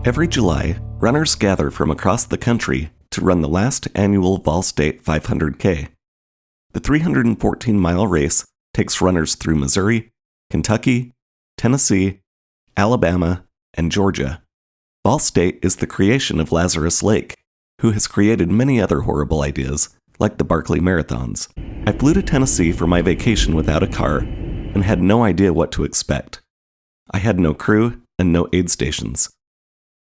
Every July, runners gather from across the country to run the last annual Vol State 500K. The 314-mile race takes runners through Missouri, Kentucky, Tennessee, Alabama, and Georgia. Vol State is the creation of Lazarus Lake, who has created many other horrible ideas, like the Barkley Marathons. I flew to Tennessee for my vacation without a car and had no idea what to expect. I had no crew and no aid stations.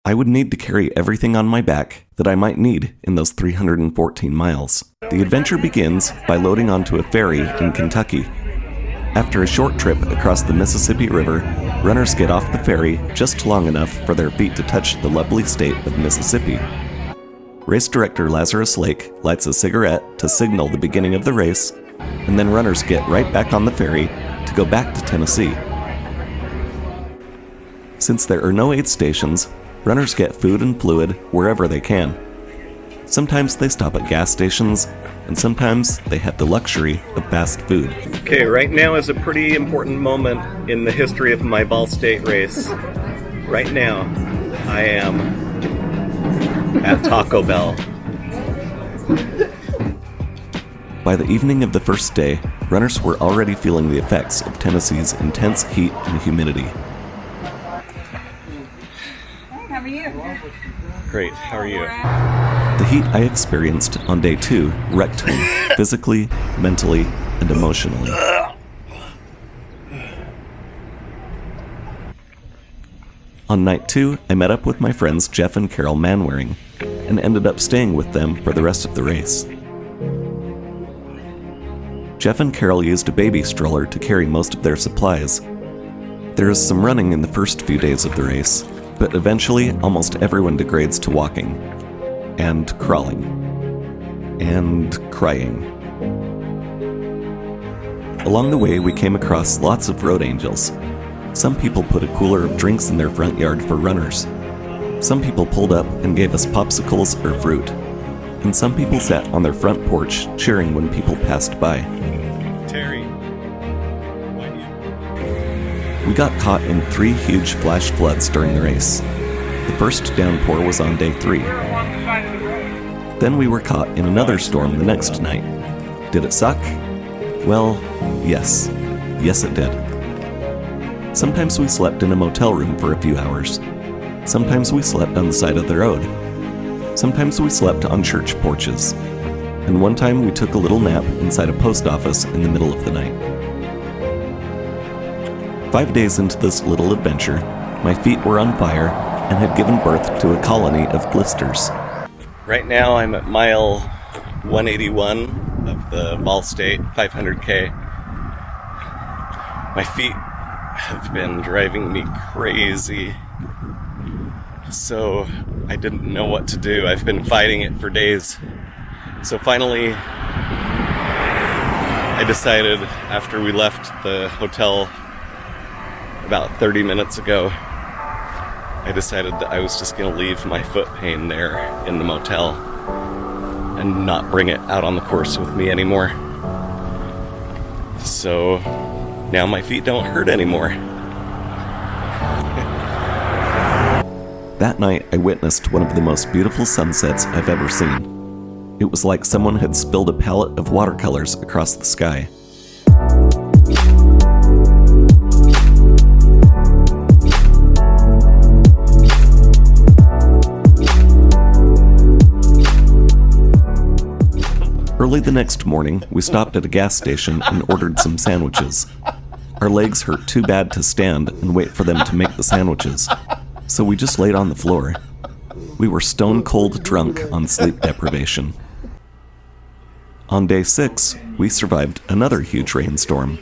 I would need to carry everything on my back that I might need in those 314 miles. The adventure begins by loading onto a ferry in Kentucky. After a short trip across the Mississippi River, runners get off the ferry just long enough for their feet to touch the lovely state of Mississippi. Race director Lazarus Lake lights a cigarette to signal the beginning of the race, and then runners get right back on the ferry to go back to Tennessee. Since there are no aid stations, runners get food and fluid wherever they can. Sometimes they stop at gas stations, and sometimes they have the luxury of fast food. Okay, right now is a pretty important moment in the history of my Vol State race. Right now, I am at Taco Bell. By the evening of the first day, runners were already feeling the effects of Tennessee's intense heat and humidity. How are you? Great, how are you? The heat I experienced on day 2 wrecked me physically, mentally, and emotionally. On night 2, I met up with my friends Jeff and Carol Manwaring and ended up staying with them for the rest of the race. Jeff and Carol used a baby stroller to carry most of their supplies. There is some running in the first few days of the race, but eventually almost everyone degrades to walking, and crawling, and crying. Along the way, we came across lots of road angels. Some people put a cooler of drinks in their front yard for runners. Some people pulled up and gave us popsicles or fruit. And some people sat on their front porch cheering when people passed by. Terry, why do you... We got caught in 3 huge flash floods during the race. The first downpour was on day 3. Then we were caught in another storm the next night. Did it suck? Well, yes. Yes, it did. Sometimes we slept in a motel room for a few hours. Sometimes we slept on the side of the road. Sometimes we slept on church porches. And one time we took a little nap inside a post office in the middle of the night. 5 days into this little adventure, my feet were on fire and had given birth to a colony of blisters. Right now I'm at mile 181 of the Vol State 500K. My feet have been driving me crazy. So I didn't know what to do. I've been fighting it for days. So finally, I decided after we left the hotel about 30 minutes ago, I decided that I was just going to leave my foot pain there in the motel and not bring it out on the course with me anymore. So now my feet don't hurt anymore. That night, I witnessed one of the most beautiful sunsets I've ever seen. It was like someone had spilled a palette of watercolors across the sky. Early the next morning, we stopped at a gas station and ordered some sandwiches. Our legs hurt too bad to stand and wait for them to make the sandwiches, so we just laid on the floor. We were stone cold drunk on sleep deprivation. On day 6, we survived another huge rainstorm.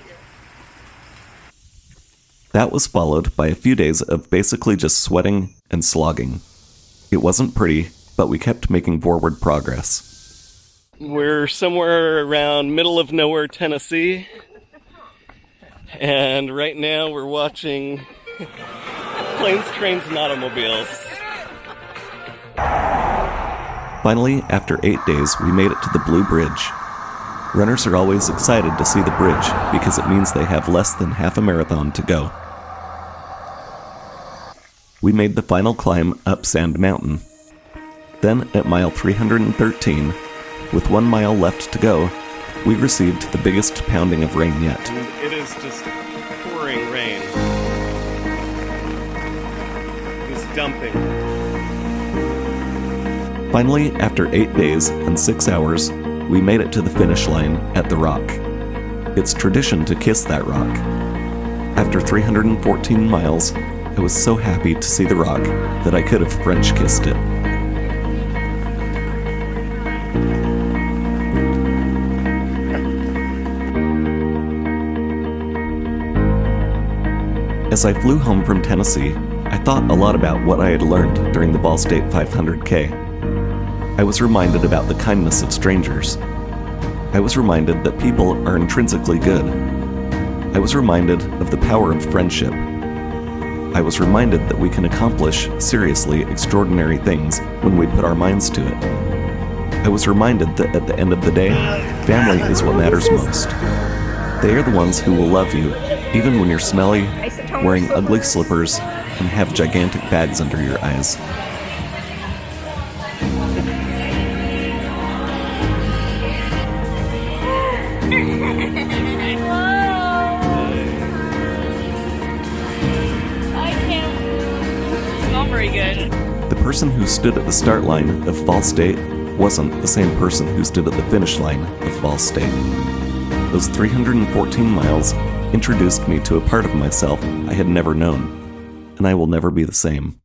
That was followed by a few days of basically just sweating and slogging. It wasn't pretty, but we kept making forward progress. We're somewhere around middle of nowhere, Tennessee. And right now we're watching planes, trains, and automobiles. Finally, after 8 days, we made it to the Blue Bridge. Runners are always excited to see the bridge because it means they have less than half a marathon to go. we made the final climb up Sand Mountain. Then, at mile 313, with 1 mile left to go, we received the biggest pounding of rain yet. It is just pouring rain. It's dumping. Finally, after 8 days and 6 hours, we made it to the finish line at the rock. It's tradition to kiss that rock. After 314 miles, I was so happy to see the rock that I could have French kissed it. As I flew home from Tennessee, I thought a lot about what I had learned during the Ball State 500K. I was reminded about the kindness of strangers. I was reminded that people are intrinsically good. I was reminded of the power of friendship. I was reminded that we can accomplish seriously extraordinary things when we put our minds to it. I was reminded that at the end of the day, family is what matters most. They are the ones who will love you, even when you're smelly, wearing ugly slippers, and have gigantic bags under your eyes. Not very good. The person who stood at the start line of Ball State wasn't the same person who stood at the finish line of Ball State. Those 314 miles introduced me to a part of myself I had never known, and I will never be the same.